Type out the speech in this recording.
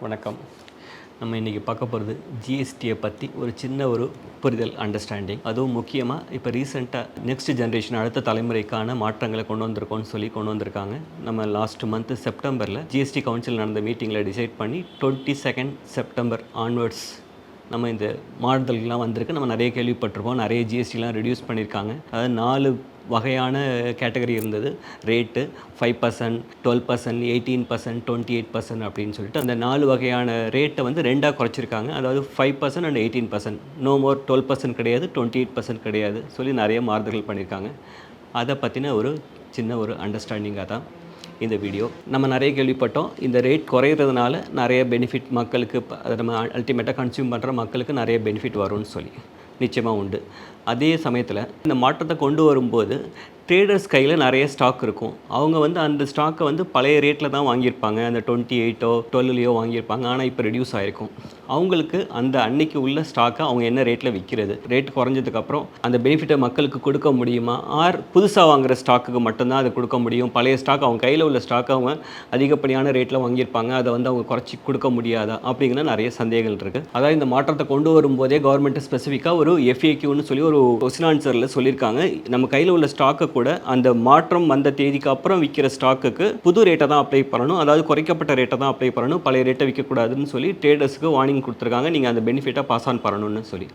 வணக்கம். நம்ம இன்றைக்கி பார்க்க போகிறது ஜிஎஸ்டியை பற்றி ஒரு சின்ன புரிதல் அண்டர்ஸ்டாண்டிங். அதுவும் முக்கியமாக இப்போ ரீசெண்டாக நெக்ஸ்ட் ஜென்ரேஷன் அடுத்த தலைமுறைக்கான மாற்றங்களை கொண்டு வந்திருக்காங்க. நம்ம லாஸ்ட் மந்த்து செப்டம்பரில் ஜிஎஸ்டி கவுன்சில் நடந்த மீட்டிங்கில் டிசைட் பண்ணி 22 செப்டம்பர் ஆன்வர்ட்ஸ் நம்ம இந்த மாறுதல்கள்லாம் வந்திருக்கு. நம்ம நிறைய கேள்விப்பட்டிருப்போம். நிறைய ஜிஎஸ்டிலாம் ரெடியூஸ் பண்ணியிருக்காங்க. அதாவது 4 வகையான கேட்டகரி இருந்தது. ரேட்டு 5%, 12%, 18%, 28% அப்படின்னு சொல்லிட்டு அந்த 4 வகையான ரேட்டை வந்து 2ஆக குறைச்சிருக்காங்க. அதாவது 5% அண்ட் 18%. நோ மோர் 12% கிடையாது, 28% கிடையாது சொல்லி நிறைய மாறுதல்கள் பண்ணியிருக்காங்க. அதை பற்றின சின்ன அண்டர்ஸ்டாண்டிங்காக தான் இந்த வீடியோ. நம்ம நிறைய கேள்விப்பட்டோம். இந்த ரேட் குறையிறதுனால நிறைய பெனிஃபிட் மக்களுக்கு, அதை நம்ம அல்டிமேட்டாக கன்சியூம் பண்ணுற மக்களுக்கு நிறைய பெனிஃபிட் வரும்னு சொல்லி நிச்சயமாக உண்டு. அதே சமயத்தில் இந்த மாற்றத்தை கொண்டு வரும்போது ட்ரேடர்ஸ் கையில் நிறைய ஸ்டாக் இருக்கும். அவங்க வந்து அந்த ஸ்டாக்கை வந்து பழைய ரேட்டில் தான் வாங்கியிருப்பாங்க. அந்த 28ஓ 12லையோ வாங்கியிருப்பாங்க. ஆனால் இப்போ ரெடியூஸ் ஆகிருக்கும். அவங்களுக்கு அந்த அன்னைக்கு உள்ள ஸ்டாக்கை அவங்க என்ன ரேட்டில் விற்கிறது, ரேட் குறைஞ்சதுக்கப்புறம் அந்த பெனிஃபிட்டை மக்களுக்கு கொடுக்க முடியுமா, ஆர் புதுசாக வாங்குகிற ஸ்டாக்குக்கு மட்டும்தான் அதை கொடுக்க முடியும். பழைய ஸ்டாக் அவங்க கையில் உள்ள ஸ்டாக்கை அவங்க அதிகப்படியான ரேட்டில் வாங்கியிருப்பாங்க, அதை வந்து அவங்க குறைச்சி கொடுக்க முடியாதா அப்படிங்கிற நிறைய சந்தேகங்கள் இருக்குது. அதாவது இந்த மாற்றத்தை கொண்டு வரும்போதே கவர்மெண்ட் ஸ்பெசிஃபிக்காக ஒரு FAQன்னு சொல்லி ஒரு கொஸ்டின் ஆன்சரில் சொல்லியிருக்காங்க. நம்ம கையில் உள்ள ஸ்டாக்கை கூட அந்த மாற்றம் வந்த தேதிக்கு அப்புறம் விற்கிற ஸ்டாக்குக்கு புது ரேட்டை தான் அப்ளை பண்ணணும், அதாவது குறைக்கப்பட்ட ரேட்டை தான் அப்ளை பண்ணணும், பழைய ரேட்டை விற்கக்கூடாதுன்னு சொல்லி ட்ரேடர்ஸுக்கு வார்னிங் கொடுத்துருக்காங்க. நீங்கள் அந்த பெனிஃபிட்டை பாஸ் ஆன் பண்ணணும்னு சொல்லி.